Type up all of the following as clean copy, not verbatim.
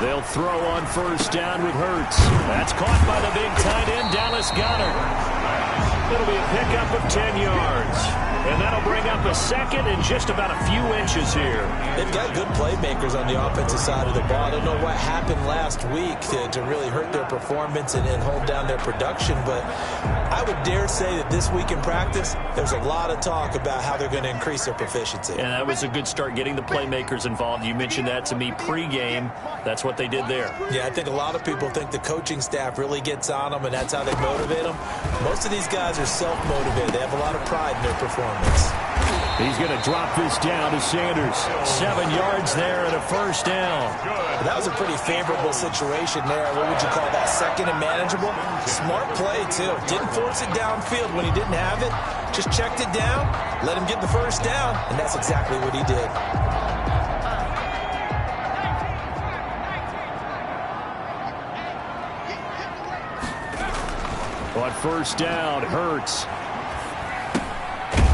They'll throw on first down with Hurts. That's caught by the big tight end, Dallas Goedert. It'll be a pickup of 10 yards. And that'll bring up a second and just about a few inches here. They've got good playmakers on the offensive side of the ball. I don't know what happened last week to really hurt their performance and hold down their production, but I would dare say that this week in practice, there's a lot of talk about how they're going to increase their proficiency. And that was a good start, getting the playmakers involved. You mentioned that to me pregame. That's what they did there. Yeah, I think a lot of people think the coaching staff really gets on them, and that's how they motivate them. Most of these guys are self-motivated. They have a lot of pride in their performance. He's going to drop this down to Sanders. 7 yards there and a first down. That was a pretty favorable situation there. What would you call that? Second and manageable? Smart play, too. Didn't force it downfield when he didn't have it. Just checked it down, let him get the first down, and that's exactly what he did. On first down, Hurts.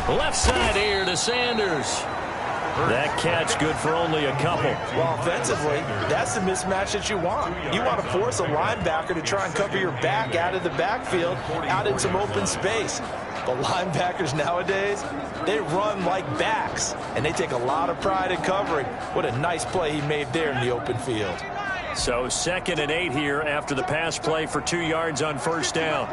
Left side here to Sanders. That catch good for only a couple. Well, offensively, that's the mismatch that you want. You want to force a linebacker to try and cover your back out of the backfield, out in some open space. But linebackers nowadays, they run like backs, and they take a lot of pride in covering. What a nice play he made there in the open field. So 2nd and 8 here after the pass play for 2 yards on first down.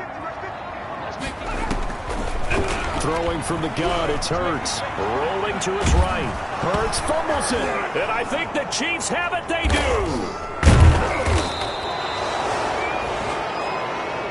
Throwing from the gun, it's Hurts. Rolling to his right. Hurts fumbles it. And I think the Chiefs have it. They do.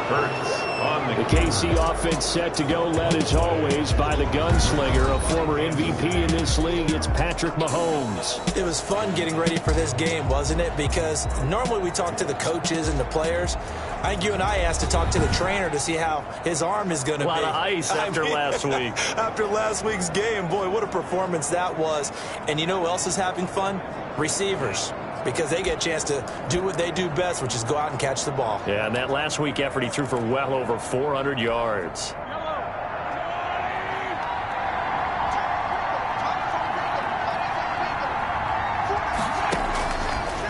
Hurts on the KC offense set to go, led as always by the gunslinger, a former MVP in this league. It's Patrick Mahomes. It was fun getting ready for this game, wasn't it? Because normally we talk to the coaches and the players. I think you and I asked to talk to the trainer to see how his arm is going to be. A lot of ice after last week. After last week's game, boy, what a performance that was. And you know who else is having fun? Receivers. Because they get a chance to do what they do best, which is go out and catch the ball. Yeah, and that last week effort, he threw for well over 400 yards.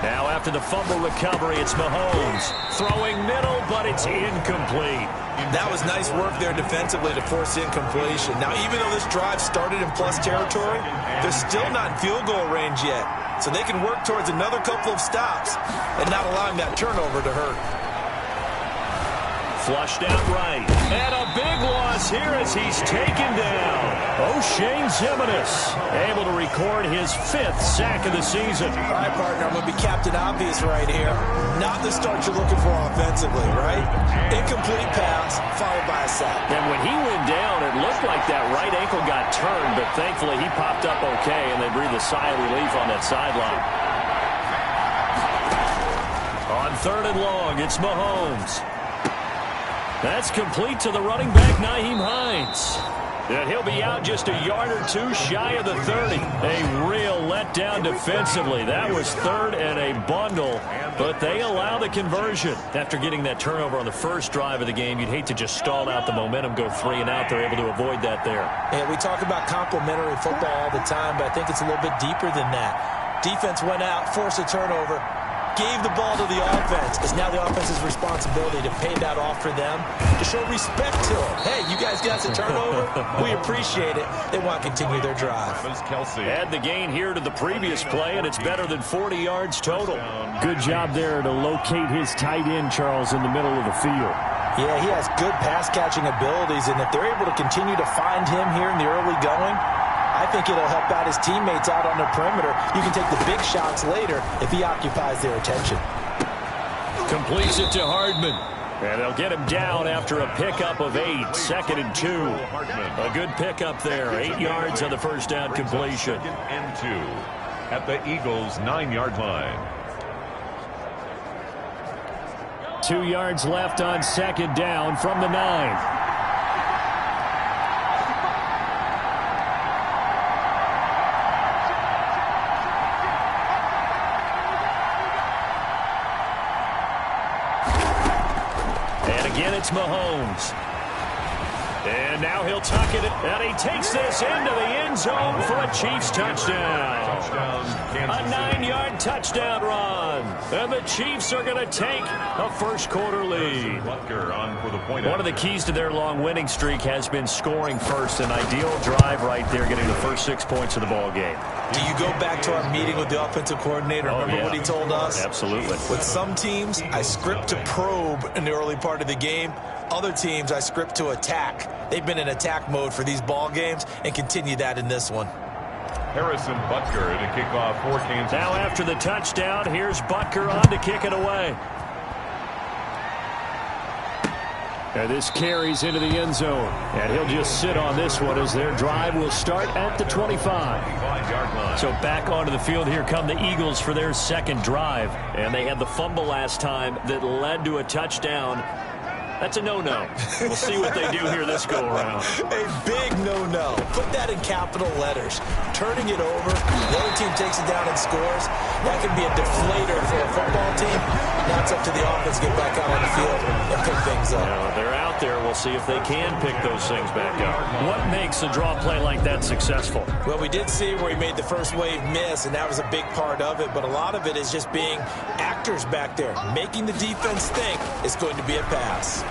Now after the fumble recovery, it's Mahomes. Throwing middle, but it's incomplete. That was nice work there defensively to force incompletion. Now, even though this drive started in plus territory, they're still not in field goal range yet. So they can work towards another couple of stops and not allowing that turnover to hurt. Flushed out right. And a big loss here as he's taken down. O'Shane Ximines able to record his 5th sack of the season. All right, partner, I'm going to be Captain Obvious right here. Not the start you're looking for offensively, right? Incomplete pass followed by a sack. And when he went down, it looked like that right ankle got turned, but thankfully he popped up okay, and they breathed a sigh of relief on that sideline. On 3rd and long, it's Mahomes. That's complete to the running back, Nyheim Hines. And he'll be out just a yard or two shy of the 30. A real letdown defensively. That was 3rd and a bundle, but they allow the conversion. After getting that turnover on the first drive of the game, you'd hate to just stall out the momentum, go 3 and out. They're able to avoid that there. Yeah, we talk about complementary football all the time, but I think it's a little bit deeper than that. Defense went out, forced a turnover, gave the ball to the offense. It's now the offense's responsibility to pay that off for them, to show respect to them. Hey, you guys got the turnover. We appreciate it. They want to continue their drive. Add the gain here to the previous play, and it's better than 40 yards total. Good job there to locate his tight end, Charles, in the middle of the field. Yeah, he has good pass-catching abilities, and if they're able to continue to find him here in the early going, I think it'll help out his teammates out on the perimeter. You can take the big shots later if he occupies their attention. Completes it to Hardman. And they'll get him down after a pickup of 8. 2nd and 2. A good pickup there. 8 yards on the first down completion. 2nd and 2 at the Eagles' 9-yard line. 2 yards left on 2nd down from the 9. It's Mahomes. And now he'll tuck it, and he takes this into the end end zone for a Chiefs touchdown. A 9-yard touchdown run. And the Chiefs are going to take a first-quarter lead. One of the keys to their long winning streak has been scoring first. An ideal drive right there, getting the first 6 points of the ball game. Do you go back to our meeting with the offensive coordinator? Remember what he told us? Absolutely. With some teams, I script to probe in the early part of the game. Other teams, I script to attack. They've been in attack mode for these ball games and continue that in this one. Harrison Butker to kick off for Kansas. Now after the touchdown, here's Butker on to kick it away. And this carries into the end zone. And he'll just sit on this one as their drive will start at the 25. So back onto the field, here come the Eagles for their second drive. And they had the fumble last time that led to a touchdown. That's a no-no. We'll see what they do here this go-around. A big no-no. Put that in capital letters. Turning it over, the other team takes it down and scores. That can be a deflator for a football team. Now it's up to the offense to get back out on the field and pick things up. They're out there. We'll see if they can pick those things back up. What makes a draw play like that successful? Well, we did see where he made the first wave miss, and that was a big part of it. But a lot of it is just being actors back there, making the defense think it's going to be a pass.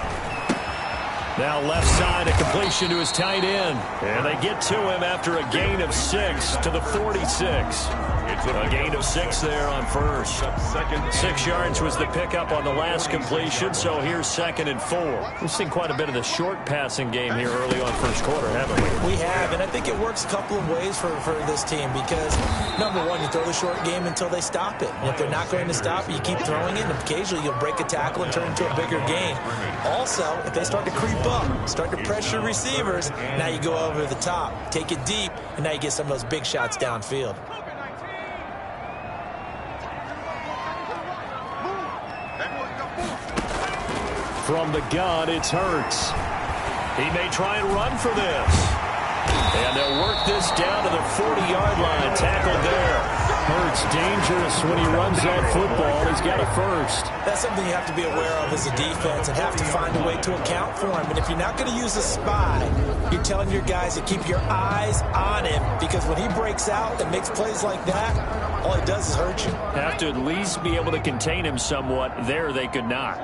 Now left side, a completion to his tight end. And they get to him after a gain of 6 to the 46. A gain of 6 there on first. 6 yards was the pickup on the last completion, so here's 2nd and 4. We've seen quite a bit of the short passing game here early on first quarter, haven't we? We have, and I think it works a couple of ways for this team because, number one, you throw the short game until they stop it. And if they're not going to stop it, you keep throwing it, and occasionally you'll break a tackle and turn it into a bigger gain. Also, if they start to creep up, start to pressure receivers, now you go over the top, take it deep, and now you get some of those big shots downfield. From the gun, it's Hurts. He may try and run for this. And they'll work this down to the 40-yard line. Tackled there. Hurts dangerous when he runs that football. He's got a first. That's something you have to be aware of as a defense and have to find a way to account for him. And if you're not going to use a spy, you're telling your guys to keep your eyes on him because when he breaks out and makes plays like that, all he does is hurt you. Have to at least be able to contain him somewhat. There they could not.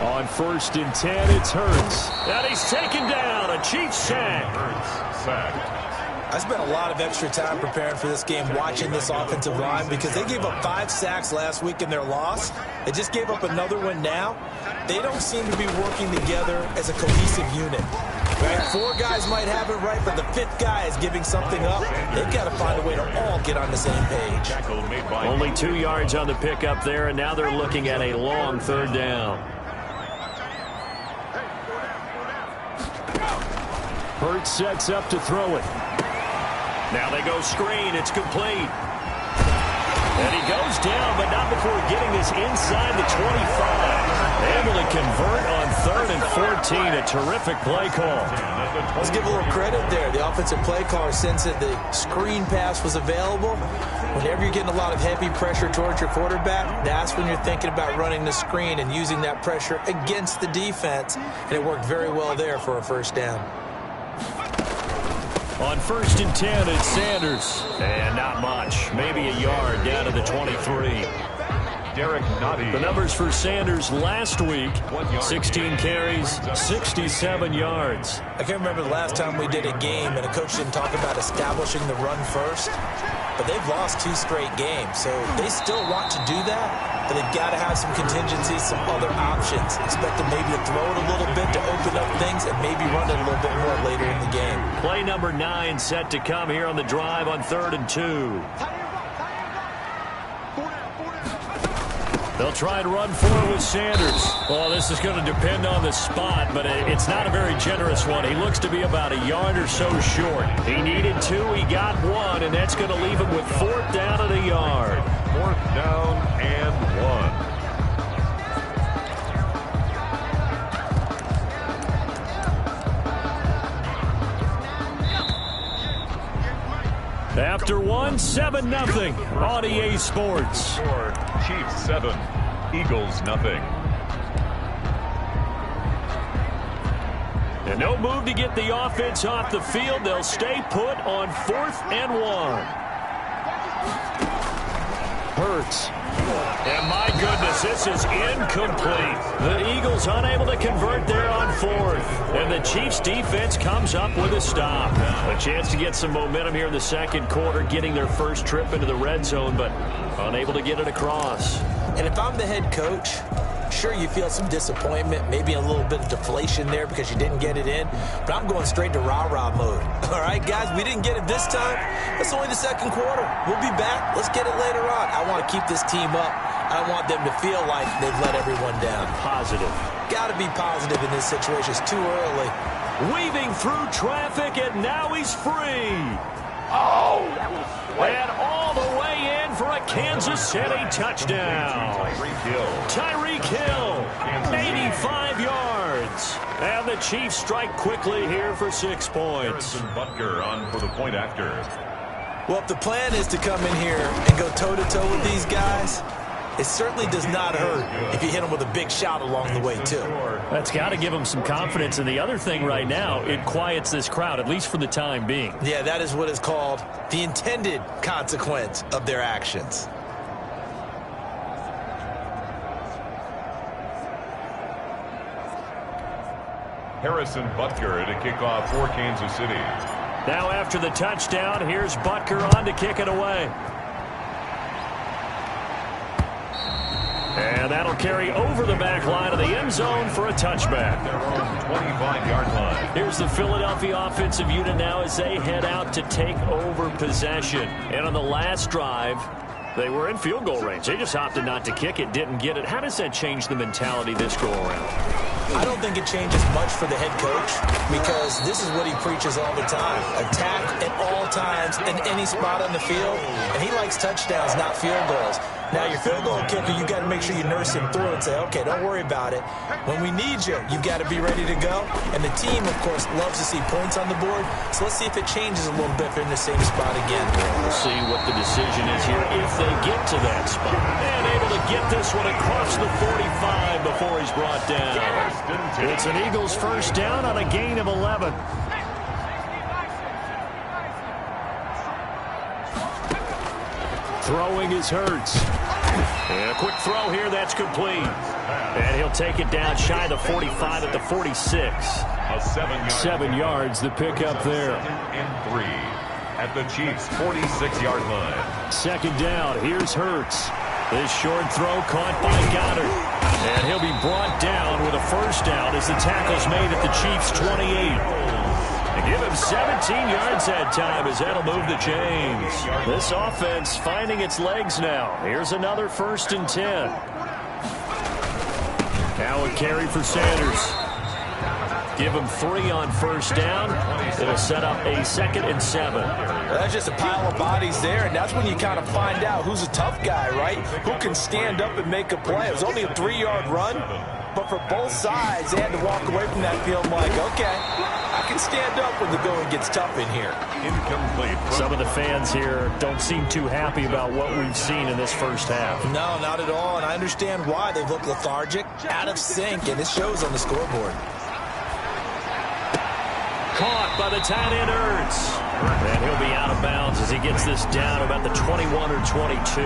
On 1st and 10, it's Hurts. And he's taken down. A Chiefs sack. Hurts sacked. I spent a lot of extra time preparing for this game watching this offensive line because they gave up 5 sacks last week in their loss. They just gave up another one now. They don't seem to be working together as a cohesive unit. Right? 4 guys might have it right, but the 5th guy is giving something up. They've got to find a way to all get on the same page. Only 2 yards on the pickup there, and now they're looking at a long 3rd down. Hurts sets up to throw it. Now they go screen. It's complete. And he goes down, but not before getting this inside the 25. Able to convert on 3rd and 14. A terrific play call. Let's give a little credit there. The offensive play caller sensed that the screen pass was available. Whenever you're getting a lot of heavy pressure towards your quarterback, that's when you're thinking about running the screen and using that pressure against the defense. And it worked very well there for a first down. On 1st and 10, it's Sanders. And not much. Maybe a yard down to the 23. Derek Nottie. The numbers for Sanders last week, 16 carries, 67 yards. I can't remember the last time we did a game and a coach didn't talk about establishing the run first. But they've lost 2 straight games, so they still want to do that, but they've got to have some contingencies, some other options. Expect them maybe to throw it a little bit to open up things and maybe run it a little bit more later in the game. Play number 9 set to come here on the drive on 3rd and 2. They'll try and run forward with Sanders. Well, this is going to depend on the spot, but it's not a very generous one. He looks to be about a yard or so short. He needed 2, he got 1, and that's going to leave him with 4th down and a yard. 4th down and 1. After 1, 7-0 on EA Sports. Score, Chiefs 7, Eagles 0. And no move to get the offense off the field. They'll stay put on 4th and 1. Hurts. And my goodness, this is incomplete. The Eagles unable to convert there on 4th. And the Chiefs defense comes up with a stop. A chance to get some momentum here in the second quarter, getting their first trip into the red zone, but unable to get it across. And if I'm the head coach, sure, you feel some disappointment, maybe a little bit of deflation there because you didn't get it in, but I'm going straight to rah-rah mode. All right, guys, we didn't get it this time. That's only the second quarter. We'll be back. Let's get it later on. I want to keep this team up. I want them to feel like they've let everyone down. Positive. Got to be positive in this situation. It's too early. Weaving through traffic, and now he's free. Oh! And all the way in for a Kansas City touchdown. Tyreek Hill, 85 yards. And the Chiefs strike quickly here for 6 points. Harrison Butker on for the point after. Well, if the plan is to come in here and go toe-to-toe with these guys, it certainly does not hurt if you hit them with a big shot along the way, too. That's got to give them some confidence. And the other thing right now, it quiets this crowd, at least for the time being. Yeah, that is what is called the intended consequence of their actions. Harrison Butker to kick off for Kansas City. Now after the touchdown, here's Butker on to kick it away. And that'll carry over the back line of the end zone for a touchback. Their own 25-yard line. Here's the Philadelphia offensive unit now as they head out to take over possession. And on the last drive, they were in field goal range. They just opted not to kick it, didn't get it. How does that change the mentality this go around? I don't think it changes much for the head coach because this is what he preaches all the time. Attack at all times in any spot on the field. And he likes touchdowns, not field goals. Now, your field goal kicker, you've got to make sure you nurse him through and say, okay, don't worry about it. When we need you, you've got to be ready to go. And the team, of course, loves to see points on the board. So let's see if it changes a little bit if they're in the same spot again. We'll see what the decision is here if they get to that spot. And able to get this one across the 45 before he's brought down. It's an Eagles first down on a gain of 11. Throwing is Hurts. And a quick throw here, that's complete. And he'll take it down shy of the 45 at the 46. A 7-yard. 7 yards, the pickup there. And 3 at the Chiefs' 46-yard line. Second down, here's Hurts. This short throw caught by Goddard. And he'll be brought down with a first down as the tackle's made at the Chiefs' 28. And give him 17 yards that time as that'll move the chains. This offense finding its legs now. Here's another 1st and 10. Now a carry for Sanders. Give him 3 on first down. It'll set up a 2nd and 7. That's just a pile of bodies there, and that's when you kind of find out who's a tough guy, right? Who can stand up and make a play. It was only a 3-yard run, but for both sides, they had to walk away from that field like, okay, I can stand up when the going gets tough in here. Incomplete. Some of the fans here don't seem too happy about what we've seen in this first half. No, not at all, and I understand why. They look lethargic, out of sync, and it shows on the scoreboard. Caught by the tight end Hurts. And he'll be out of bounds as he gets this down about the 21 or 22.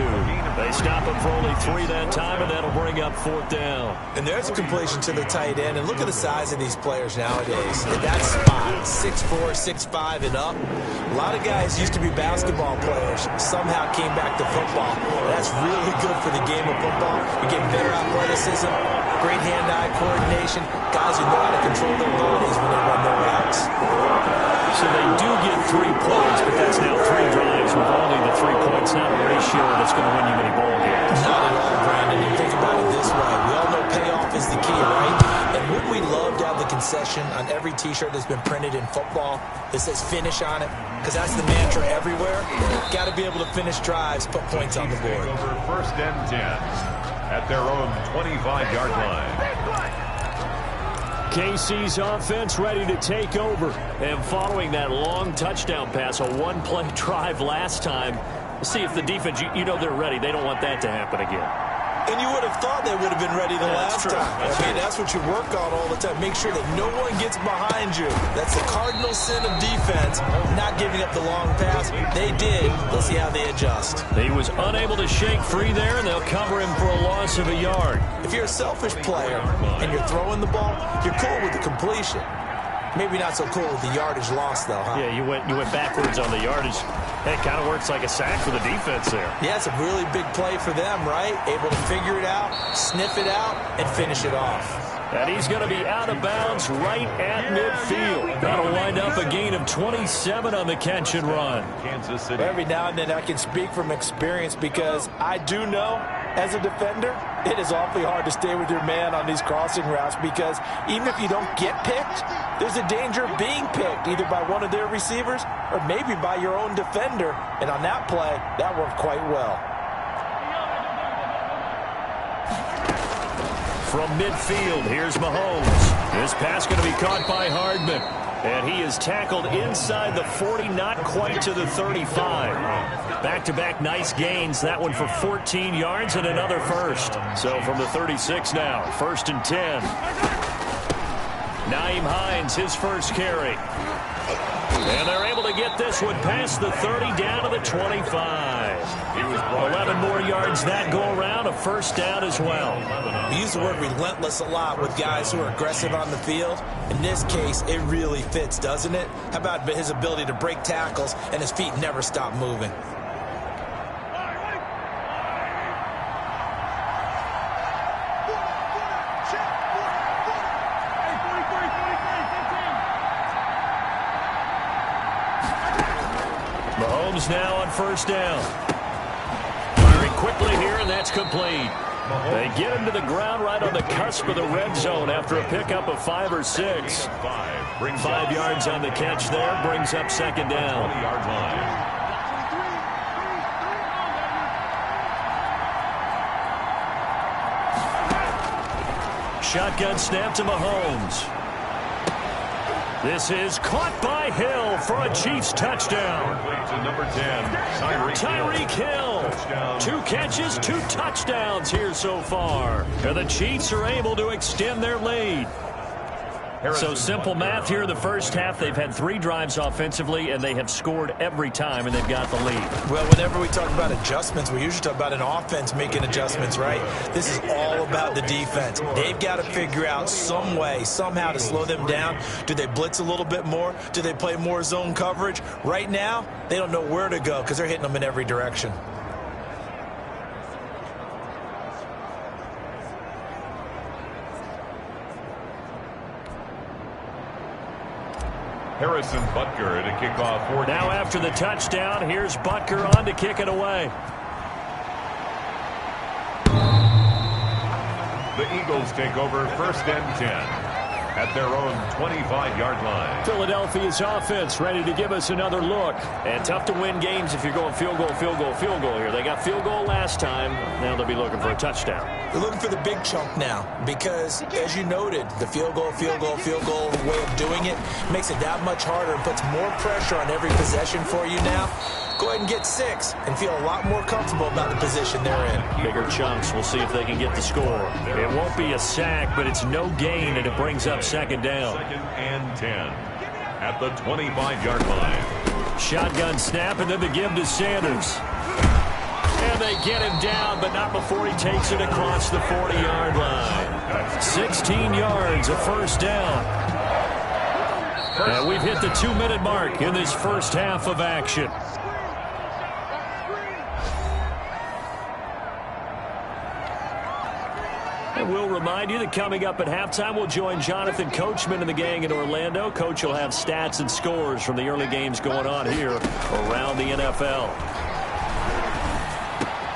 They stop him for only 3 that time, and that'll bring up 4th down. And there's a completion to the tight end. And look at the size of these players nowadays. At that spot, 6'4", 6'5", and up. A lot of guys used to be basketball players, somehow came back to football. That's really good for the game of football. You get better athleticism, great hand-eye coordination. Guys who know how to control their bodies when they run their routes. So they do get 3 points, but that's now 3 drives with only the 3 points, not a ratio that's going to win you many ball games. Not at all, Brandon. You think about it this way. We all know payoff is the key, right? And wouldn't we love to have the concession on every T-shirt that's been printed in football that says finish on it? Because that's the mantra everywhere. Got to be able to finish drives, put points on the board. Over 1st and 10 at their own 25-yard line. KC's offense ready to take over. And following that long touchdown pass, a 1-play drive last time, see if the defense, you know they're ready. They don't want that to happen again. And you would have thought they would have been ready the last time. That's what you work on all the time. Make sure that no one gets behind you. That's the cardinal sin of defense, not giving up the long pass. They did. Let's see how they adjust. He was unable to shake free there, and they'll cover him for a loss of a yard. If you're a selfish player and you're throwing the ball, you're cool with the completion. Maybe not so cool with the yardage loss, though, huh? Yeah, you went backwards on the yardage. It kind of works like a sack for the defense there. Yeah, it's a really big play for them, right? Able to figure it out, sniff it out, and finish it off. And he's going to be out of bounds right at midfield. That'll wind up a gain of 27 on the catch and run. Kansas City. Every now and then I can speak from experience because I do know, as a defender, it is awfully hard to stay with your man on these crossing routes because even if you don't get picked, there's a danger of being picked either by one of their receivers or maybe by your own defender. And on that play, that worked quite well. From midfield, here's Mahomes. This pass going to be caught by Hardman. And he is tackled inside the 40, not quite to the 35. Back-to-back nice gains. That one for 14 yards and another first. So from the 36 now, 1st and 10. Nyheim Hines, his first carry. And they're able to get this one past the 30 down to the 25. 11 more yards that go around, a first down as well. We use the word relentless a lot with guys who are aggressive on the field. In this case, it really fits, doesn't it? How about his ability to break tackles and his feet never stop moving? Mahomes now on first down. Firing quickly here, and that's complete. They get him to the ground right on the cusp of the red zone after a pickup of 5 or 6. 5 yards on the catch there, brings up second down. 20-yard line. Shotgun snap to Mahomes. This is caught by Hill for a Chiefs touchdown. To number 10, Tyreek Hill. Touchdown. 2 catches, 2 touchdowns here so far. And the Chiefs are able to extend their lead. So simple math here in the first half. They've had 3 drives offensively, and they have scored every time, and they've got the lead. Well, whenever we talk about adjustments, we usually talk about an offense making adjustments, right? This is all about the defense. They've got to figure out some way, somehow to slow them down. Do they blitz a little bit more? Do they play more zone coverage? Right now, they don't know where to go because they're hitting them in every direction. Harrison Butker to kick off 14. Now after the touchdown, here's Butker on to kick it away. The Eagles take over 1st and 10 at their own 25-yard line. Philadelphia's offense ready to give us another look. And tough to win games if you're going field goal, field goal, field goal here. They got field goal last time. Now they'll be looking for a touchdown. They're looking for the big chunk now because, as you noted, the field goal way of doing it makes it that much harder and puts more pressure on every possession for you now. Go ahead and get 6 and feel a lot more comfortable about the position they're in. Bigger chunks. We'll see if they can get the score. It won't be a sack, but it's no gain, and it brings up second down. 2nd and 10 at the 25-yard line. Shotgun snap, and then the give to Sanders. And they get him down, but not before he takes it across the 40-yard line. 16 yards, a first down. And we've hit the 2-minute mark in this first half of action. And we'll remind you that coming up at halftime, we'll join Jonathan Coachman and the gang in Orlando. Coach will have stats and scores from the early games going on here around the NFL.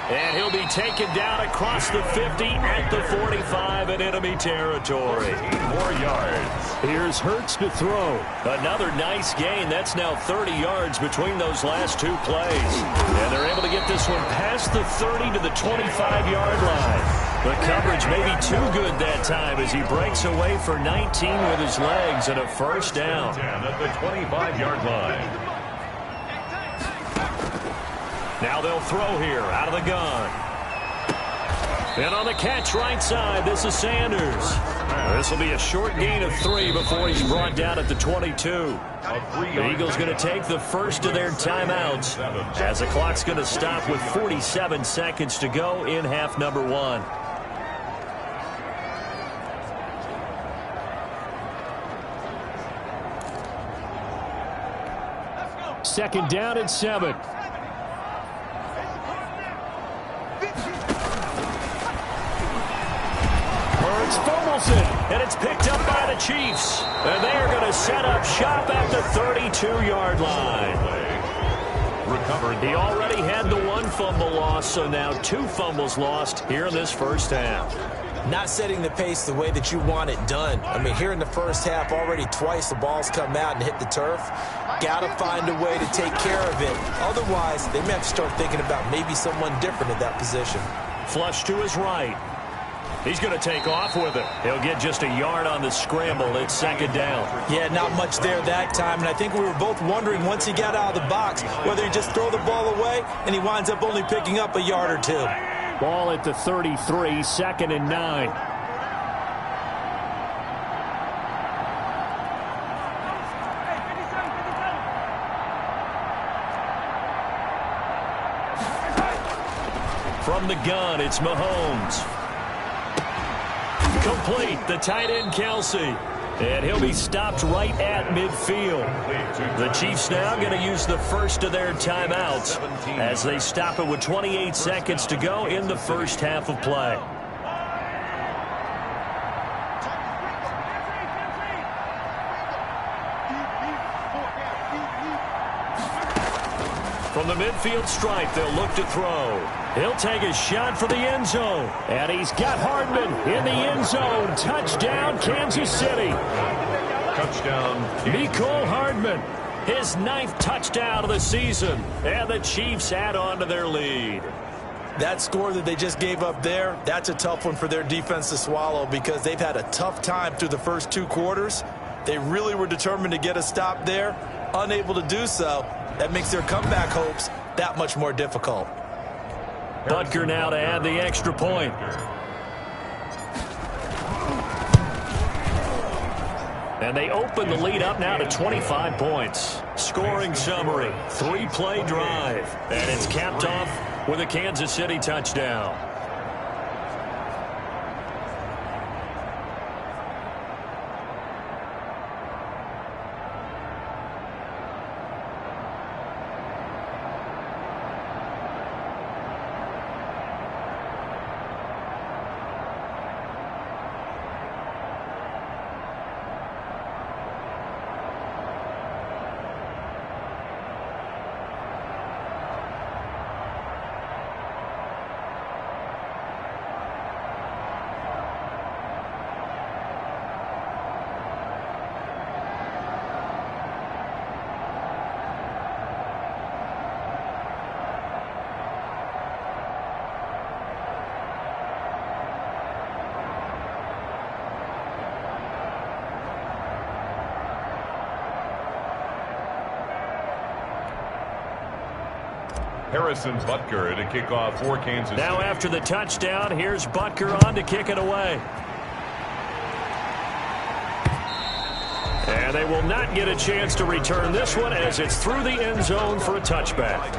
And he'll be taken down across the 50 at the 45 in enemy territory. 4 yards. Here's Hurts to throw. Another nice gain. That's now 30 yards between those last 2 plays. And they're able to get this one past the 30 to the 25-yard line. The coverage may be too good that time as he breaks away for 19 with his legs and a first down. 10 at the 25-yard line. Now they'll throw here out of the gun. And on the catch right side, this is Sanders. This will be a short gain of 3 before he's brought down at the 22. The Eagles going to take the first of their timeouts as the clock's going to stop with 47 seconds to go in half number 1. Second down and 7. Hurts fumbles it, and it's picked up by the Chiefs. And they are going to set up shop at the 32-yard line. He already had the 1 fumble loss, so now 2 fumbles lost here in this first half. Not setting the pace the way that you want it done. I mean, here in the first half, already twice the ball's come out and hit the turf. Got to find a way to take care of it. Otherwise, they may have to start thinking about maybe someone different at that position. Flush to his right. He's going to take off with it. He'll get just a yard on the scramble. It's second down. Yeah, not much there that time. And I think we were both wondering once he got out of the box whether he just throw the ball away and he winds up only picking up a yard or 2. Ball at the 33, second and 9. From the gun, it's Mahomes. Complete, the tight end Kelsey. And he'll be stopped right at midfield. The Chiefs now going to use the first of their timeouts as they stop it with 28 seconds to go in the first half of play. From the midfield stripe, they'll look to throw. He'll take a shot for the end zone. And he's got Hardman in the end zone. Touchdown, Kansas City. Touchdown. Mecole Hardman, his 9th touchdown of the season. And the Chiefs add on to their lead. That score that they just gave up there, that's a tough one for their defense to swallow because they've had a tough time through the first 2 quarters. They really were determined to get a stop there. Unable to do so. That makes their comeback hopes that much more difficult. Butker now to add the extra point. And they open the lead up now to 25 points. Scoring summary, 3-play drive. And it's capped off with a Kansas City touchdown. Harrison Butker to kick off for Kansas City. Now after the touchdown, here's Butker on to kick it away. And they will not get a chance to return this one as it's through the end zone for a touchback.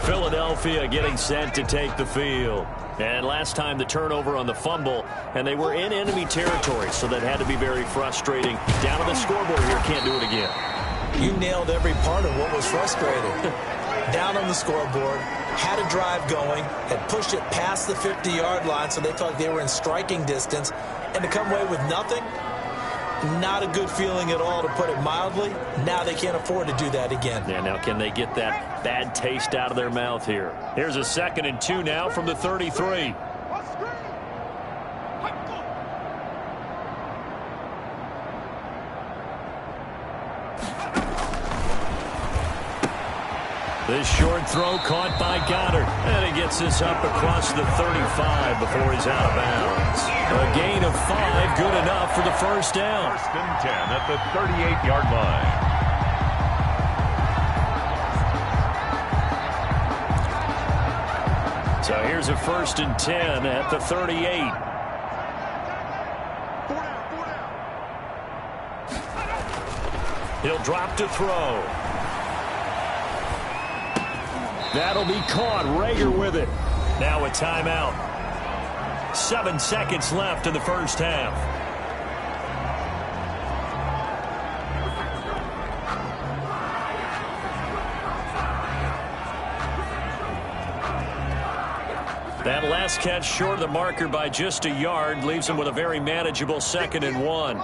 Philadelphia getting set to take the field. And last time the turnover on the fumble, and they were in enemy territory, so that had to be very frustrating. Down on the scoreboard here, can't do it again. You nailed every part of what was frustrating. Down on the scoreboard, had a drive going, had pushed it past the 50-yard line, so they felt like they were in striking distance, and to come away with nothing, not a good feeling at all, to put it mildly. Now they can't afford to do that again. Yeah, now can they get that bad taste out of their mouth here? Here's a 2nd and 2 now from the 33. This short throw caught by Goddard. And he gets this up across the 35 before he's out of bounds. A gain of 5, good enough for the first down. 1st and 10 at the 38-yard line. So here's here's a 1st and 10 at the 38. He'll drop to throw. That'll be caught. Rager with it. Now a timeout. 7 seconds left in the first half. That last catch short of the marker by just a yard leaves him with a very manageable 2nd and 1.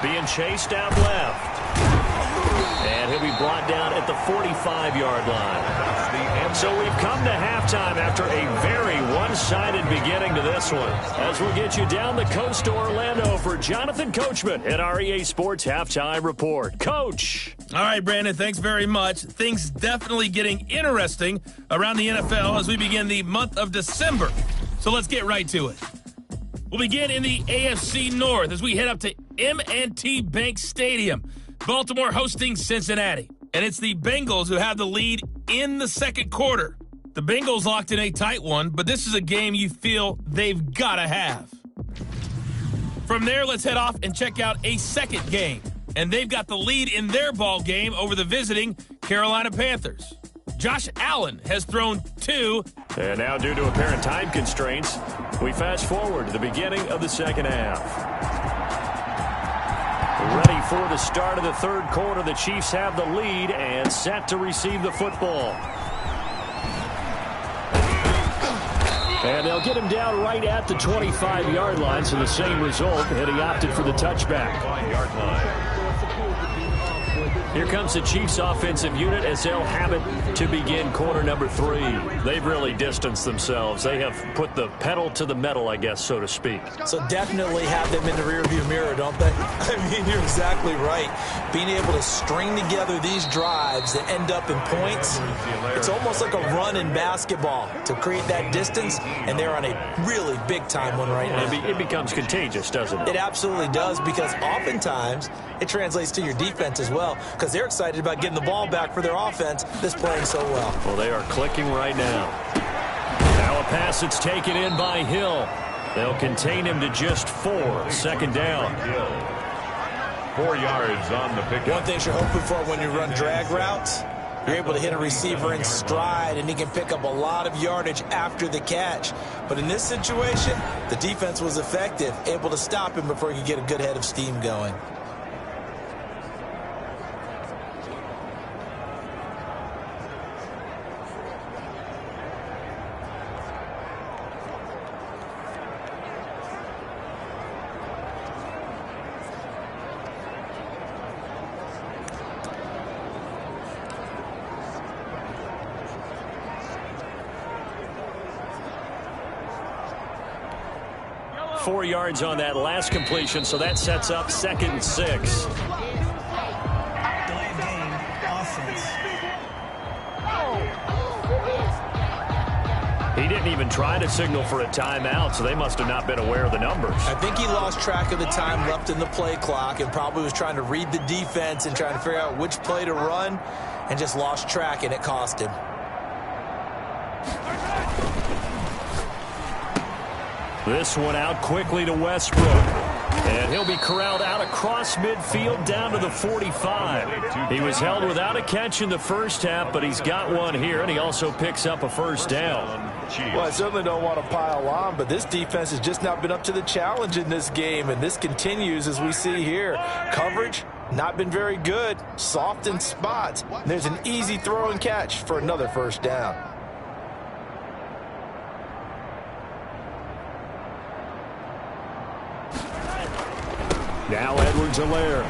Being chased out left. And he'll be brought down at the 45-yard line. So we've come to halftime after a very one-sided beginning to this one. As we'll get you down the coast to Orlando for Jonathan Coachman at our EA Sports Halftime Report. Coach. All right, Brandon, thanks very much. Things definitely getting interesting around the NFL as we begin the month of December. So let's get right to it. We'll begin in the AFC North as we head up to M&T Bank Stadium. Baltimore hosting Cincinnati. And it's the Bengals who have the lead in the second quarter. The Bengals locked in a tight one, but this is a game you feel they've got to have. From there, let's head off and check out a second game. And they've got the lead in their ball game over the visiting Carolina Panthers. Josh Allen has thrown 2. And now, due to apparent time constraints, we fast forward to the beginning of the second half. Ready for the start of the third quarter. The Chiefs have the lead and set to receive the football. And they'll get him down right at the 25-yard line, so the same result, and he opted for the touchback. Here comes the Chiefs offensive unit as they'll have it to begin quarter number 3. They've really distanced themselves. They have put the pedal to the metal, I guess, so to speak. So definitely have them in the rearview mirror, don't they? I mean, you're exactly right. Being able to string together these drives that end up in points, it's almost like a run in basketball to create that distance, and they're on a really big-time one right now. It becomes contagious, doesn't it? It absolutely does, because oftentimes it translates to your defense as well, because they're excited about getting the ball back for their offense that's playing so well. Well, they are clicking right now. Now a pass that's taken in by Hill. They'll contain him to just 4. 2nd down. 4 yards on the pickup. One thing you're hoping for when you run drag routes, you're able to hit a receiver in stride, and he can pick up a lot of yardage after the catch. But in this situation, the defense was effective, able to stop him before he could get a good head of steam going. Four yards on that last completion, so that sets up 2nd and 6. Delayed game, offense. He didn't even try to signal for a timeout, so they must have not been aware of the numbers. I think he lost track of the time left in the play clock and probably was trying to read the defense and trying to figure out which play to run, and just lost track, and it cost him. This one out quickly to Westbrook. And he'll be corralled out across midfield down to the 45. He was held without a catch in the first half, but he's got one here, and he also picks up a first down. Well, I certainly don't want to pile on, but this defense has just not been up to the challenge in this game, and this continues as we see here. Coverage, not been very good, soft in spots. And there's an easy throw and catch for another first down. Now Edwards-Helaire.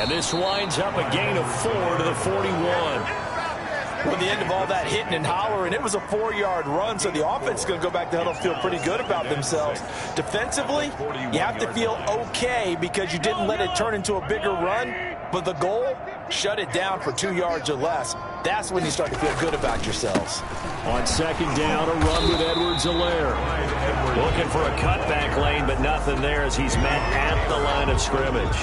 And this winds up a gain of 4 to the 41. At the end of all that hitting and hollering, it was a 4-yard run, so the offense is going to go back to huddle, feel pretty good about themselves. Defensively, you have to feel okay because you didn't let it turn into a bigger run, but the goal, shut it down for 2 yards or less. That's when you start to feel good about yourselves. On 2nd down, a run with Edwards-Helaire. Looking for a cutback lane, but nothing there as he's met at the line of scrimmage.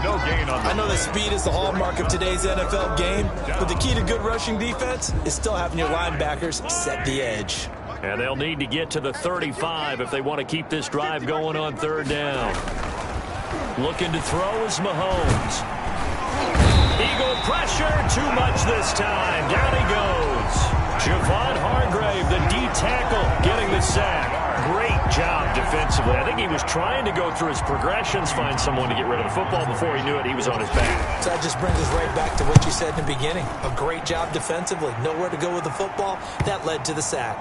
No gain on the I know that speed is the hallmark of today's NFL game, but the key to good rushing defense is still having your linebackers set the edge. And they'll need to get to the 35 if they want to keep this drive going on third down. Looking to throw is Mahomes. Eagle pressure, too much this time. Down he goes. Javon Hargrave, the D tackle, getting the sack. Great job defensively. I think he was trying to go through his progressions, find someone to get rid of the football. Before he knew it, he was on his back. So that just brings us right back to what you said in the beginning. A great job defensively. Nowhere to go with the football. That led to the sack.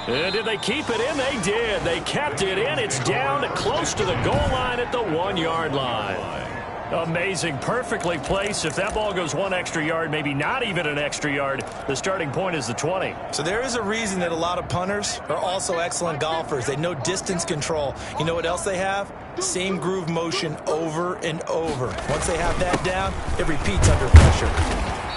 And did they keep it in? They did. They kept it in. It's down close to the goal line at the 1-yard line. Amazing. Perfectly placed. If that ball goes one extra yard, maybe not even an extra yard, the starting point is the 20. So there is a reason that a lot of punters are also excellent golfers. They know distance control. You know what else they have? Same groove motion over and over. Once they have that down, it repeats under pressure.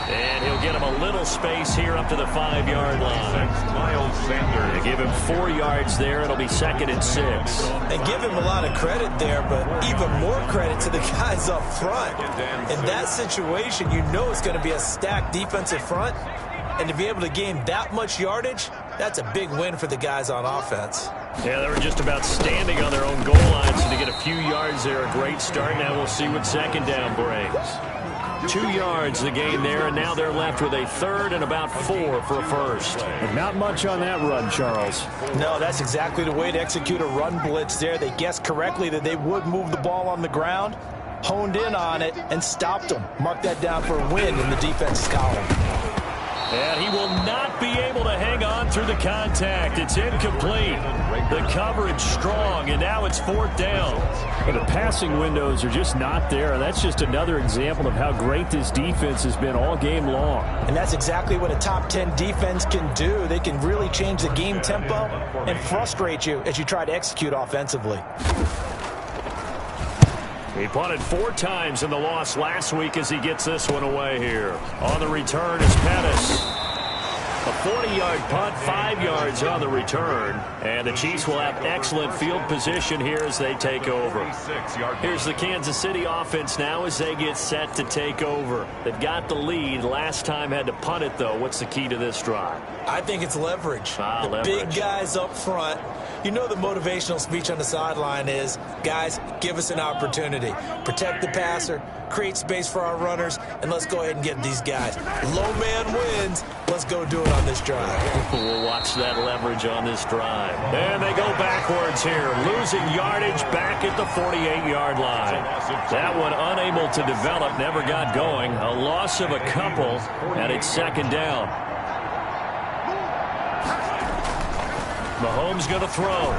And he'll get him a little space here up to the 5-yard line. Miles Sanders. They give him 4 yards there. It'll be 2nd and 6. And give him a lot of credit there, but even more credit to the guys up front. In that situation, you know it's going to be a stacked defensive front. And to be able to gain that much yardage, that's a big win for the guys on offense. Yeah, they were just about standing on their own goal line, so to get a few yards there, a great start. Now we'll see what second down brings. 2 yards the gain there, and now they're left with a 3rd and about 4 for a first. And not much on that run, Charles. No, that's exactly the way to execute a run blitz there. They guessed correctly that they would move the ball on the ground, honed in on it, and stopped them. Mark that down for a win in the defense's column. And he will not be able to hang on through the contact. It's incomplete. The coverage strong, and now it's 4th down. And the passing windows are just not there. That's just another example of how great this defense has been all game long. And that's exactly what a top 10 defense can do. They can really change the game tempo and frustrate you as you try to execute offensively. He punted 4 times in the loss last week as he gets this one away here. On the return is Pettis. A 40-yard punt, 5 yards on the return. And the Chiefs will have excellent field position here as they take over. Here's the Kansas City offense now as they get set to take over. They've got the lead. Last time had to punt it, though. What's the key to this drive? I think it's leverage. Leverage. Big guys up front. You know the motivational speech on the sideline is, guys, give us an opportunity. Protect the passer, create space for our runners, and let's go ahead and get these guys. Low man wins. Let's go do it on this drive. We'll watch that leverage on this drive. And they go backwards here, losing yardage back at the 48-yard line. That one unable to develop, never got going. A loss of a couple, and it's 2nd down. Mahomes going to throw.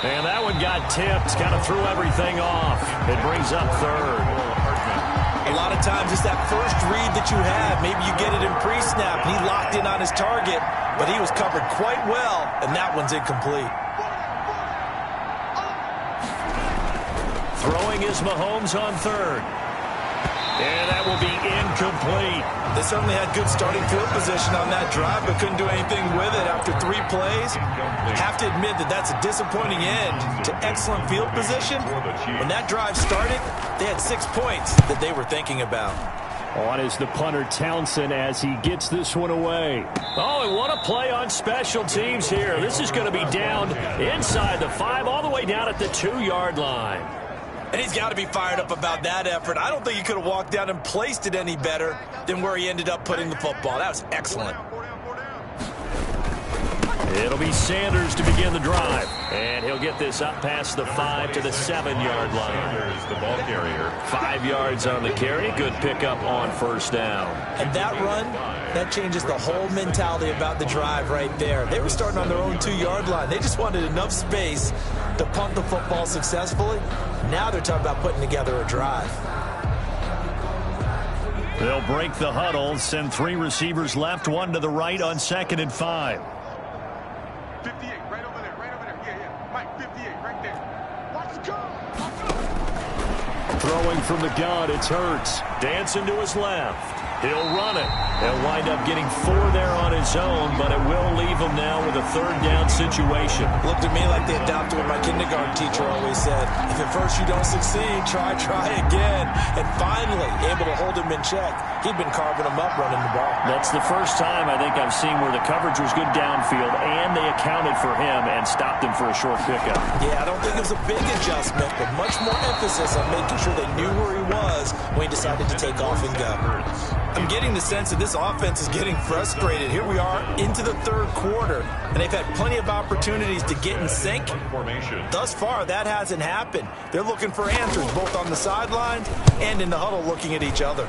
And that one got tipped. Kind of threw everything off. It brings up 3rd. A lot of times it's that first read that you have. Maybe you get it in pre-snap. He locked in on his target, but he was covered quite well, and that one's incomplete. Throwing is Mahomes on 3rd. And that will be incomplete. They certainly had good starting field position on that drive, but couldn't do anything with it after 3 plays. Have to admit that that's a disappointing end to excellent field position. When that drive started, they had 6 points that they were thinking about. On is the punter Townsend as he gets this one away. Oh, and what a play on special teams here. This is going to be down inside the 5, all the way down at the 2-yard line. And he's got to be fired up about that effort. I don't think he could have walked down and placed it any better than where he ended up putting the football. That was excellent. It'll be Sanders to begin the drive. And he'll get this up past the 5 to the 7-yard line. Sanders, the ball carrier. 5 yards on the carry. Good pickup on 1st down. And that run, that changes the whole mentality about the drive right there. They were starting on their own 2-yard line. They just wanted enough space to punt the football successfully. Now they're talking about putting together a drive. They'll break the huddle, send 3 receivers left, 1 to the right on 2nd and 5. 58, right over there, right over there. Yeah. Mike, 58, right there. Watch go. Throwing from the gun, it's Hurts. Dancing to his left. He'll run it. He'll wind up getting 4 there on his own, but it will leave him now with a 3rd down situation. Looked to me like they adopted what my kindergarten teacher always said. If at first you don't succeed, try again. And finally, able to hold him in check. He'd been carving him up running the ball. That's the first time I think I've seen where the coverage was good downfield, and they accounted for him and stopped him for a short pickup. Yeah, I don't think it was a big adjustment, but much more emphasis on making sure they knew where he was when he decided to take off and go. I'm getting the sense that this offense is getting frustrated. Here we are into the 3rd quarter, and they've had plenty of opportunities to get in sync. Thus far, that hasn't happened. They're looking for answers both on the sidelines and in the huddle looking at each other.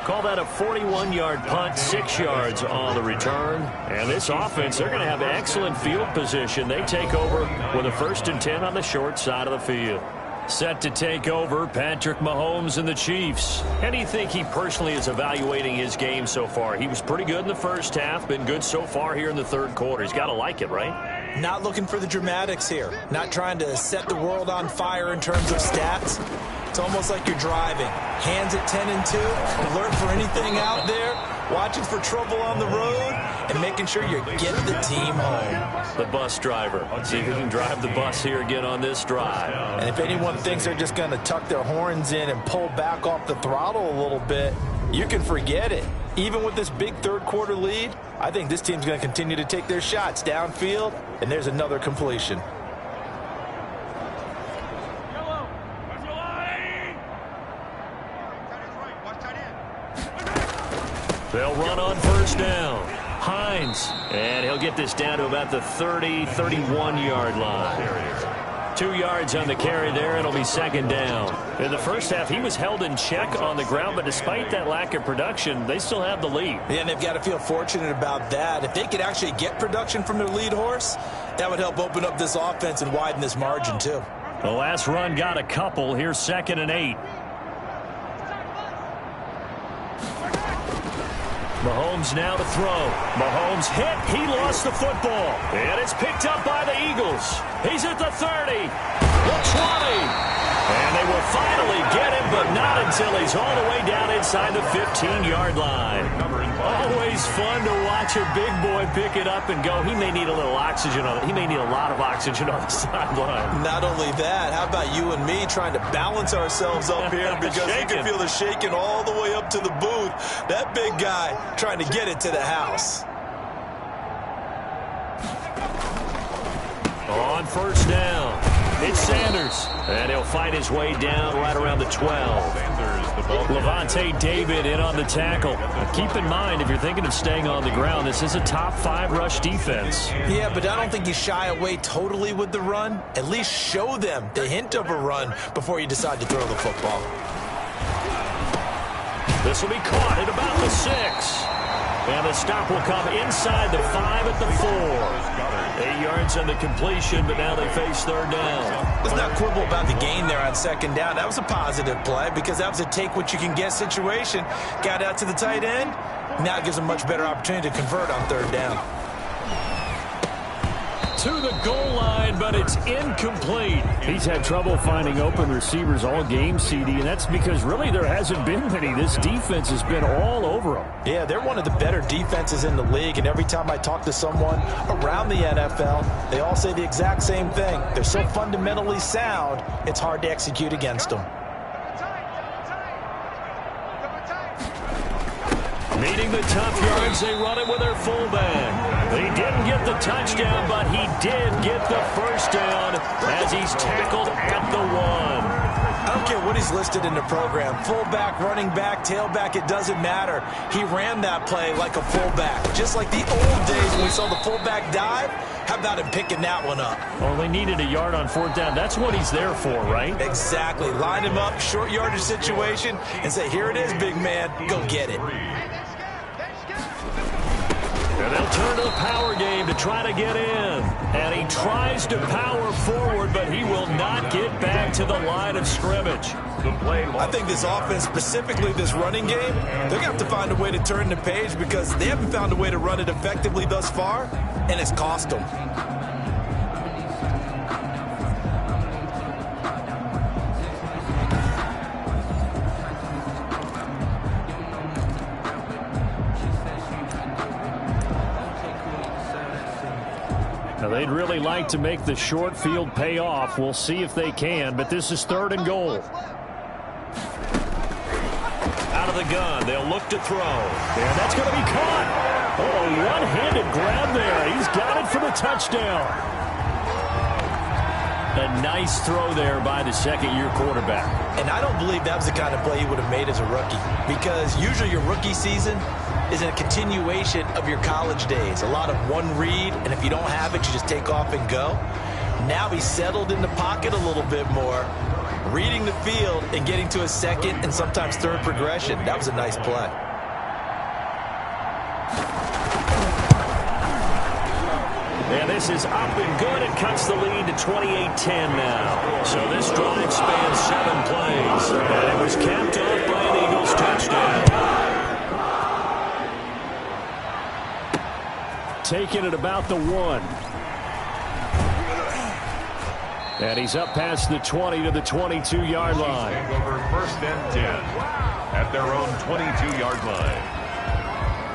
Call that a 41-yard punt, 6 yards on the return. And this offense, they're going to have excellent field position. They take over with a 1st and 10 on the short side of the field. Set to take over, Patrick Mahomes and the Chiefs. How do you think he personally is evaluating his game so far? He was pretty good in the first half, been good so far here in the 3rd quarter. He's got to like it, right? Not looking for the dramatics here. Not trying to set the world on fire in terms of stats. It's almost like you're driving. Hands at 10 and 2, alert for anything out there, watching for trouble on the road, and making sure you get the team home. The bus driver. See if he can drive the bus here again on this drive. And if anyone thinks they're just going to tuck their horns in and pull back off the throttle a little bit, you can forget it. Even with this big 3rd quarter lead, I think this team's going to continue to take their shots downfield, and there's another completion. They'll run on 1st down. Hines, and he'll get this down to about the 30, 31-yard line. 2 yards on the carry there. It'll be 2nd down. In the first half, he was held in check on the ground, but despite that lack of production, they still have the lead. Yeah, and they've got to feel fortunate about that. If they could actually get production from their lead horse, that would help open up this offense and widen this margin, too. The last run got a couple. Here's 2nd and 8. Mahomes now to throw. Mahomes hit. He lost the football. And it's picked up by the Eagles. He's at the 30. The 20. And they will finally get him, but not until he's all the way down inside the 15-yard line. Always fun to watch a big boy pick it up and go. He may need a little oxygen on it. He may need a lot of oxygen on the sideline. Not only that, how about you and me trying to balance ourselves up here because you can feel the shaking all the way up to the booth. That big guy trying to get it to the house. On 1st down, it's Sanders. And he'll fight his way down right around the 12. Levante David in on the tackle. Keep in mind, if you're thinking of staying on the ground, this is a top 5 rush defense. Yeah, but I don't think you shy away totally with the run. At least show them the hint of a run before you decide to throw the football. This will be caught at about the 6. And the stop will come inside the 5 at the 4. 8 yards on the completion, but now they face 3rd down. Let's not quibble about the gain there on 2nd down. That was a positive play because that was a take-what-you-can-get situation. Got out to the tight end. Now it gives them much better opportunity to convert on 3rd down. To the goal line, but it's incomplete. He's had trouble finding open receivers all game, CD, and that's because really there hasn't been many. This defense has been all over them. Yeah, they're one of the better defenses in the league, and every time I talk to someone around the NFL, they all say the exact same thing. They're so fundamentally sound, it's hard to execute against them. Needing the tough yards, they run it with their fullback. They didn't get the touchdown, but he did get the 1st down as he's tackled at the 1. I don't care what he's listed in the program. Fullback, running back, tailback, it doesn't matter. He ran that play like a fullback. Just like the old days when we saw the fullback dive. How about him picking that one up? Well, they needed a yard on 4th down. That's what he's there for, right? Exactly. Line him up, short yardage situation, and say, here it is, big man. Go get it. And they'll turn to the power game to try to get in. And he tries to power forward, but he will not get back to the line of scrimmage. I think this offense, specifically this running game, they're going to have to find a way to turn the page because they haven't found a way to run it effectively thus far, and it's cost them. Now, they'd really like to make the short field pay off. We'll see if they can, but this is 3rd and goal. Out of the gun, they'll look to throw. And that's going to be caught. Oh, one-handed grab there. He's got it for the touchdown. A nice throw there by the second-year quarterback. And I don't believe that was the kind of play he would have made as a rookie, because usually your rookie season is a continuation of your college days. A lot of one read, and if you don't have it, you just take off and go. Now he's settled in the pocket a little bit more, reading the field and getting to a second and sometimes third progression. That was a nice play. And this is up and good. It cuts the lead to 28-10 now. So this drive spans 7 plays. And it was capped off by an Eagles touchdown. Taking it about the 1. And he's up past the 20 to the 22-yard line. Over 1st and 10 at their own 22-yard line.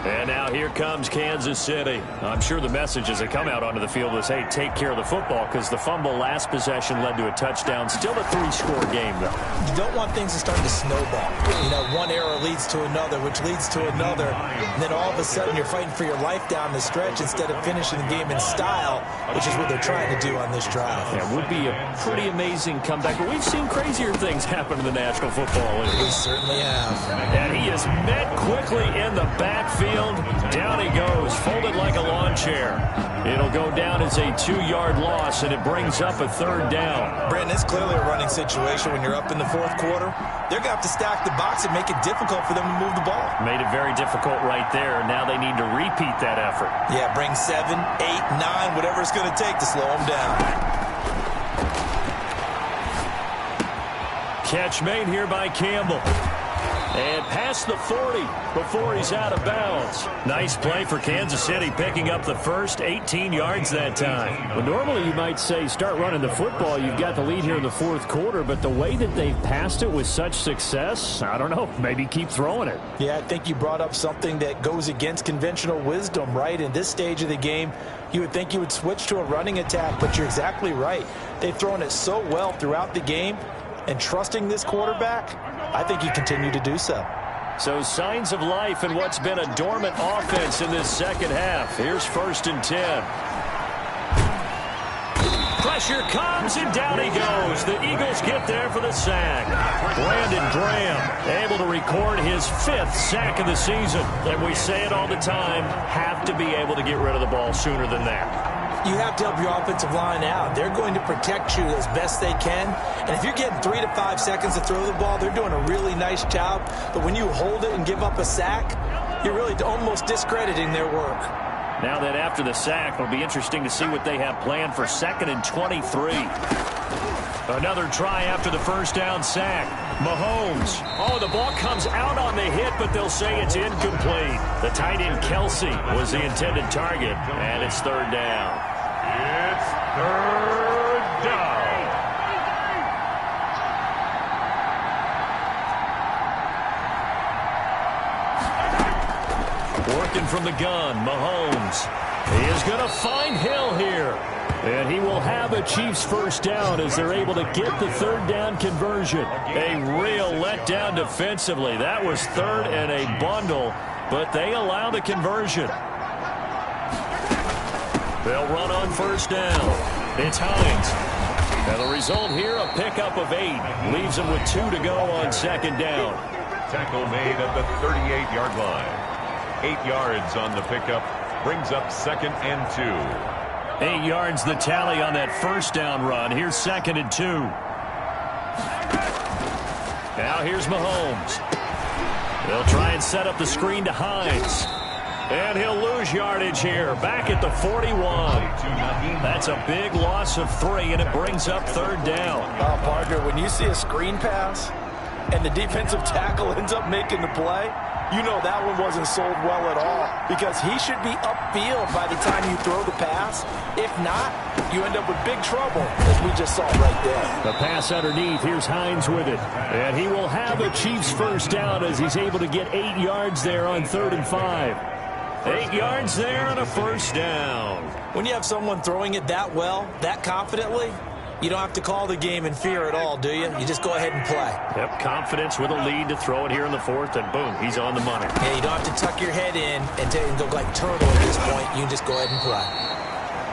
And now here comes Kansas City. I'm sure the messages that come out onto the field is, hey, take care of the football, because the fumble last possession led to a touchdown. Still a 3-score game, though. You don't want things to start to snowball. You know, one error leads to another, which leads to another. And then all of a sudden you're fighting for your life down the stretch instead of finishing the game in style, which is what they're trying to do on this drive. Yeah, it would be a pretty amazing comeback. But we've seen crazier things happen in the National Football League. We certainly have. And he is met quickly in the backfield. Down he goes, folded like a lawn chair. It'll go down as a 2-yard loss, and it brings up a 3rd down. Brandon, it's clearly a running situation when you're up in the 4th quarter. They're going to have to stack the box and make it difficult for them to move the ball. Made it very difficult right there. Now they need to repeat that effort. Yeah, bring 7, 8, 9, whatever it's going to take to slow them down. Catch made here by Campbell. And past the 40 before he's out of bounds. Nice play for Kansas City, picking up the first 18 yards that time. Well, normally you might say start running the football. You've got the lead here in the 4th quarter, but the way that they've passed it with such success, I don't know, maybe keep throwing it. Yeah, I think you brought up something that goes against conventional wisdom, right? In this stage of the game, you would think you would switch to a running attack, but you're exactly right. They've thrown it so well throughout the game, and trusting this quarterback, I think you continue to do so. So signs of life in what's been a dormant offense in this second half. Here's 1st and 10. Pressure comes, and down he goes. The Eagles get there for the sack. Brandon Graham able to record his 5th sack of the season. And we say it all the time, have to be able to get rid of the ball sooner than that. You have to help your offensive line out. They're going to protect you as best they can. And if you're getting 3 to 5 seconds to throw the ball, they're doing a really nice job. But when you hold it and give up a sack, you're really almost discrediting their work. Now that after the sack, it'll be interesting to see what they have planned for 2nd and 23. Another try after the 1st down sack. Mahomes. Oh, the ball comes out on the hit, but they'll say it's incomplete. The tight end Kelsey was the intended target, and it's 3rd down. It's 3rd down. Working from the gun, Mahomes. He is going to find Hill here. And he will have a Chiefs 1st down as they're able to get the 3rd down conversion. A real letdown defensively. That was 3rd and a bundle, but they allow the conversion. They'll run on 1st down. It's Hines. And the result here, a pickup of 8. Leaves them with 2 to go on 2nd down. Tackle made at the 38-yard line. 8 yards on the pickup. Brings up 2nd and 2. 8 yards the tally on that 1st down run. Here's 2nd and 2. Now here's Mahomes. They'll try and set up the screen to Hines. And he'll lose yardage here. Back at the 41. That's a big loss of 3, and it brings up 3rd down. Partner, when you see a screen pass and the defensive tackle ends up making the play, you know that one wasn't sold well at all, because he should be upfield by the time you throw the pass. If not, you end up with big trouble, as we just saw right there. The pass underneath. Here's Hines with it. And he will have a Chiefs 1st down as he's able to get 8 yards there on 3rd and 5. 8 yards there and a first down. When you have someone throwing it that well, that confidently, you don't have to call the game in fear at all, do you? You just go ahead and play. Yep, confidence with a lead to throw it here in the fourth, and boom, he's on the money. Yeah, you don't have to tuck your head in and go like turtle at this point. You can just go ahead and play.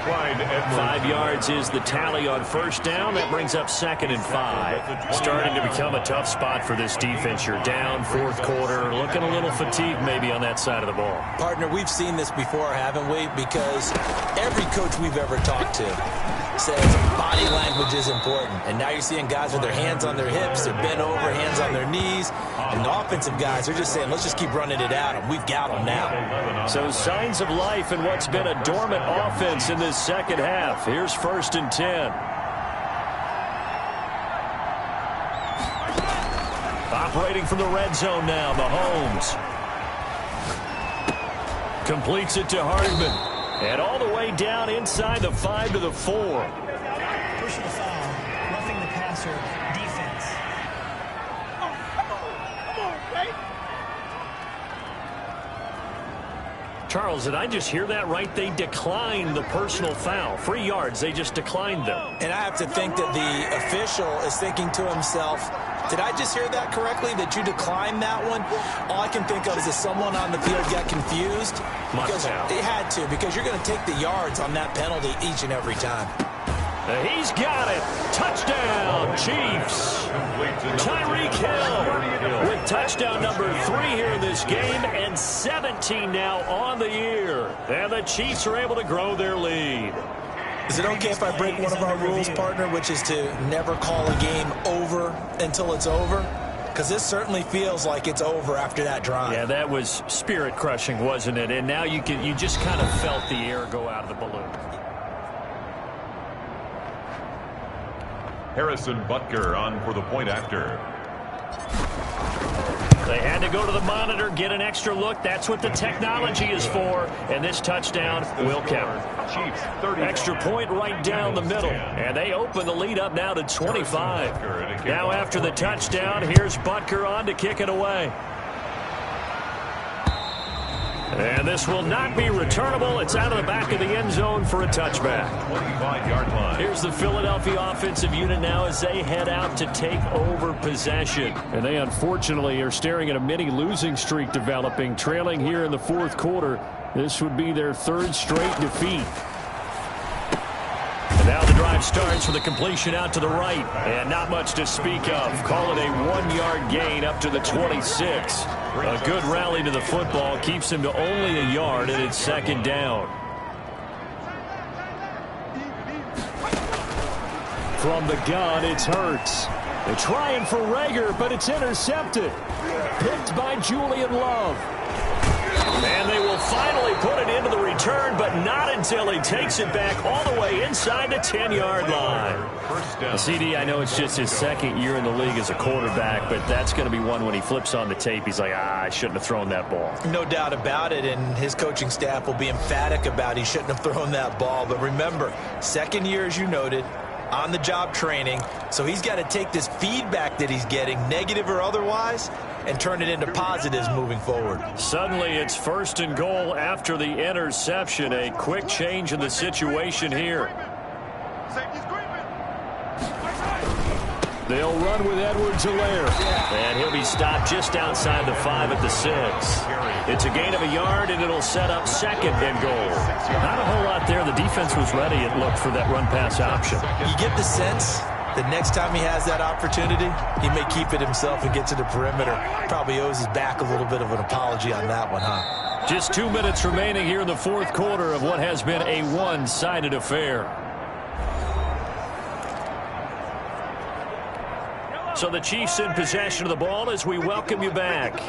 5 yards is the tally on first down. That brings up 2nd and 5. Starting to become a tough spot for this defense. You're down, fourth quarter, looking a little fatigued maybe on that side of the ball. Partner, we've seen this before, haven't we? Because every coach we've ever talked to says body language is important. And now you're seeing guys with their hands on their hips, they're bent over, hands on their knees. And the offensive guys are just saying, let's just keep running it out, and we've got them now. So signs of life in what's been a dormant offense in this second half. Here's 1st and 10. Operating from the red zone now, Mahomes. Completes it to Hardman. And all the way down inside the 5 to the 4. Personal foul, roughing the passer, defense. Charles, did I just hear that right? They declined the personal foul. 3 yards, they just declined them. And I have to think that the official is thinking to himself, did I just hear that correctly, that you declined that one? All I can think of is that someone on the field got confused. Because they had to, because you're going to take the yards on that penalty each and every time. He's got it. Touchdown, Chiefs. Tyreek Hill with touchdown number 3 here in this game, and 17 now on the year. And the Chiefs are able to grow their lead. Is it okay if I break one of our rules, partner, which is to never call a game over until it's over? Because this certainly feels like it's over after that drive. Yeah, that was spirit-crushing, wasn't it? And now you just kind of felt the air go out of the balloon. Harrison Butker on for the point after. They had to go to the monitor, get an extra look. That's what the technology is for. And this touchdown will count. Chiefs 30. Extra point right down the middle. And they open the lead up now to 25. Now after the touchdown, here's Butker on to kick it away. And this will not be returnable. It's out of the back of the end zone for a touchback. 25-yard line. Here's the Philadelphia offensive unit now as they head out to take over possession. And they unfortunately are staring at a mini losing streak developing, trailing here in the fourth quarter. This would be their 3rd straight defeat. And now the drive starts with a completion out to the right. And not much to speak of. Call it a 1-yard gain up to the 26. A good rally to the football keeps him to only a yard, and it's 2nd down. From the gun, it's Hurts. They're trying for Rager, but it's intercepted. Picked by Julian Love. And they will finally put it into the return, but not until he takes it back all the way inside the 10-yard line. CD, I know it's just his 2nd year in the league as a quarterback, but that's going to be one when he flips on the tape. He's like, I shouldn't have thrown that ball. No doubt about it, and his coaching staff will be emphatic about he shouldn't have thrown that ball. But remember, 2nd year, as you noted, on-the-job training, so he's got to take this feedback that he's getting, negative or otherwise, and turn it into positives moving forward. Suddenly it's 1st and goal after the interception. A quick change in the situation here. They'll run with Edwards-Helaire. And he'll be stopped just outside the 5 at the 6. It's a gain of a yard, and it'll set up 2nd and goal. Not a whole lot there. The defense was ready, it looked, for that run-pass option. You get the sense that next time he has that opportunity, he may keep it himself and get to the perimeter. Probably owes his back a little bit of an apology on that one, huh? Just 2 minutes remaining here in the fourth quarter of what has been a one-sided affair. So the Chiefs in possession of the ball as we welcome you back.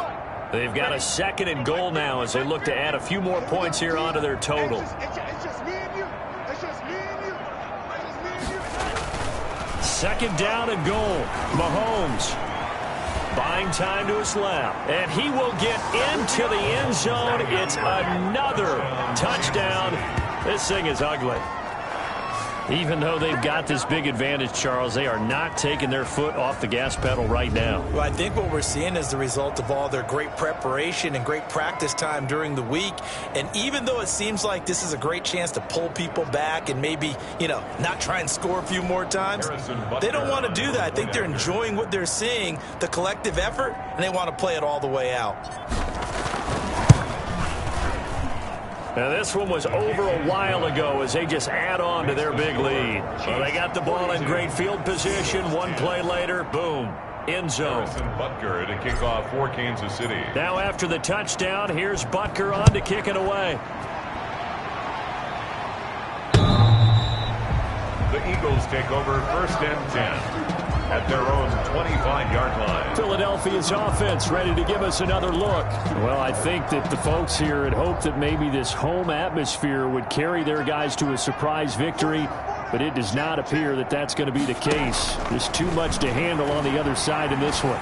They've got a 2nd and goal now as they look to add a few more points here onto their total. Second down and goal. Mahomes buying time to his left. And he will get into the end zone. It's another touchdown. This thing is ugly. Even though they've got this big advantage, Charles, they are not taking their foot off the gas pedal right now. Well, I think what we're seeing is the result of all their great preparation and great practice time during the week. And even though it seems like this is a great chance to pull people back and maybe, not try and score a few more times, they don't want to do that. I think they're enjoying what they're seeing, the collective effort, and they want to play it all the way out. Now, this one was over a while ago as they just add on to their big lead. Well, they got the ball in great field position. One play later, boom, end zone. Butker to kick off for Kansas City. Now after the touchdown, here's Butker on to kick it away. The Eagles take over 1st and 10 at their own 25-yard line. Philadelphia's offense ready to give us another look. Well, I think that the folks here had hoped that maybe this home atmosphere would carry their guys to a surprise victory, but it does not appear that that's going to be the case. There's too much to handle on the other side in this one.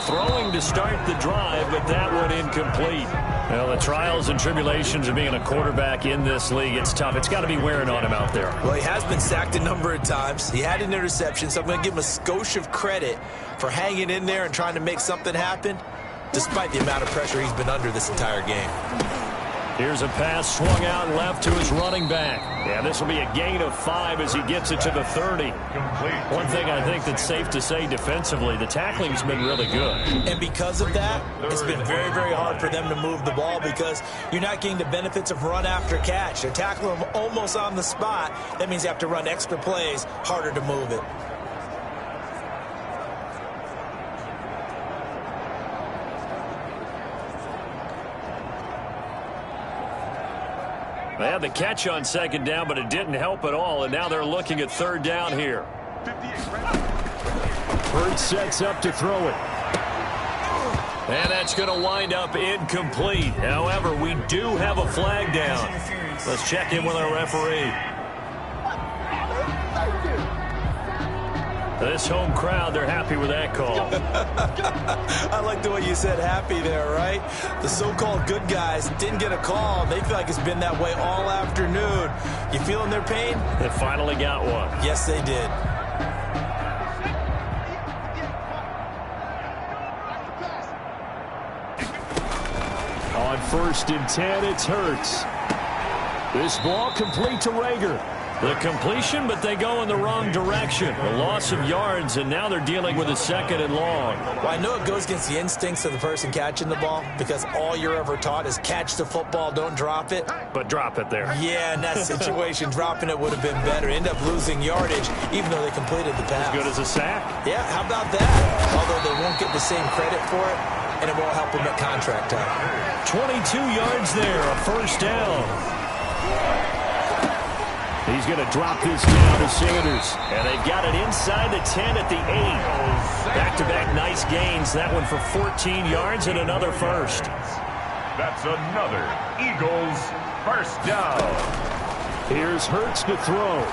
Throwing to start the drive, but that one incomplete. Well, the trials and tribulations of being a quarterback in this league, it's tough. It's got to be wearing on him out there. Well, he has been sacked a number of times. He had an interception, so I'm going to give him a skosh of credit for hanging in there and trying to make something happen, despite the amount of pressure he's been under this entire game. Here's a pass swung out left to his running back. Yeah, this will be a gain of 5 as he gets it to the 30. One thing I think that's safe to say defensively, the tackling's been really good. And because of that, it's been very, very hard for them to move the ball because you're not getting the benefits of run after catch. They're tackling them almost on the spot. That means you have to run extra plays, harder to move it. They had the catch on 2nd down, but it didn't help at all, and now they're looking at 3rd down here. Hurts sets up to throw it. And that's going to wind up incomplete. However, we do have a flag down. Let's check in with our referee. This home crowd, they're happy with that call. I like the way you said happy there, right? The so-called good guys didn't get a call. They feel like it's been that way all afternoon. You feeling their pain? They finally got one. Yes, they did. On 1st and 10, it's Hurts. This ball complete to Rager. The completion, but they go in the wrong direction. A loss of yards, and now they're dealing with a 2nd and long. Well, I know it goes against the instincts of the person catching the ball because all you're ever taught is catch the football, don't drop it. But drop it there. Yeah, in that situation, dropping it would have been better. End up losing yardage, even though they completed the pass. As good as a sack? Yeah, how about that? Although they won't get the same credit for it, and it won't help them at contract time. 22 yards there, a 1st down. He's going to drop this down to Sanders. And they've got it inside the 10 at the 8. Back-to-back nice gains. That one for 14 yards and another 1st. That's another Eagles 1st down. Here's Hurts to throw.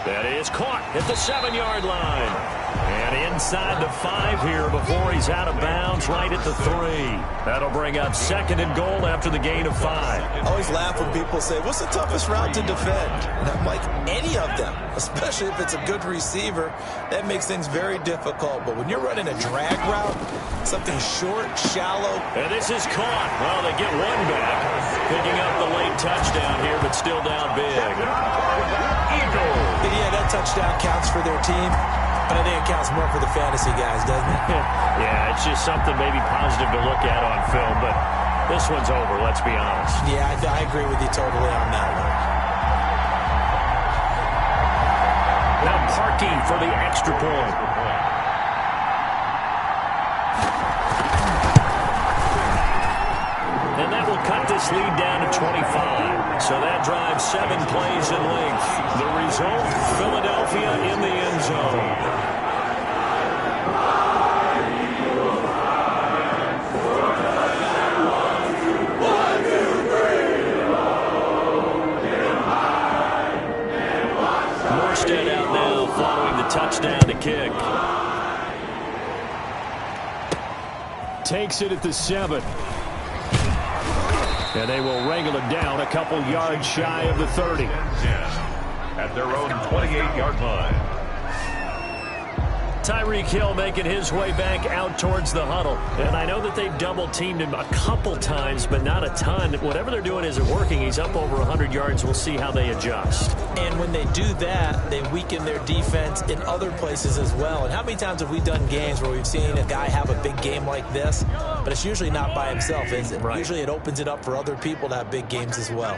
That is caught at the 7-yard line. And inside the 5 here before he's out of bounds right at the 3. That'll bring up 2nd and goal after the gain of 5. I always laugh when people say, what's the toughest route to defend? And I'm like, any of them, especially if it's a good receiver, that makes things very difficult. But when you're running a drag route, something short, shallow. And this is caught. Well, they get one back. Picking up the late touchdown here, but still down big. Eagles. Yeah, that touchdown counts for their team. But I think it counts more for the fantasy guys, doesn't it? Yeah, it's just something maybe positive to look at on film, but this one's over, let's be honest. Yeah, I agree with you totally on that one. Now Parkey for the extra point. And that will cut this lead down to 25. So that drives 7 plays in length. The result, Philadelphia in the end zone. Morstead out now following the touchdown to kick. Takes it at the 7. And they will wrangle it down a couple yards shy of the 30. At their own 28-yard line. Tyreek Hill making his way back out towards the huddle. And I know that they've double-teamed him a couple times, but not a ton. Whatever they're doing isn't working. He's up over 100 yards. We'll see how they adjust. And when they do that, they weaken their defense in other places as well. And how many times have we done games where we've seen a guy have a big game like this? But it's usually not by himself, is it? Right. Usually it opens it up for other people to have big games as well.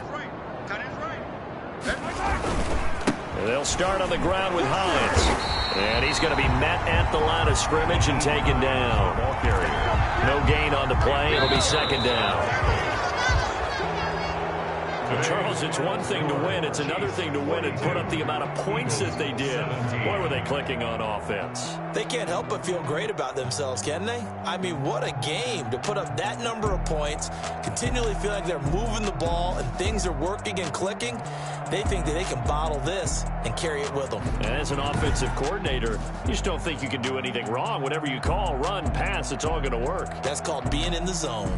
And they'll start on the ground with Hines. And he's going to be met at the line of scrimmage and taken down. Ball carrier. No gain on the play. It'll be second down. Charles, it's one thing to win. It's another thing to win and put up the amount of points that they did. Boy, were they clicking on offense. They can't help but feel great about themselves, can they? I mean, what a game to put up that number of points, continually feel like they're moving the ball and things are working and clicking. They think that they can bottle this and carry it with them. And as an offensive coordinator, you just don't think you can do anything wrong. Whatever you call, run, pass, it's all going to work. That's called being in the zone.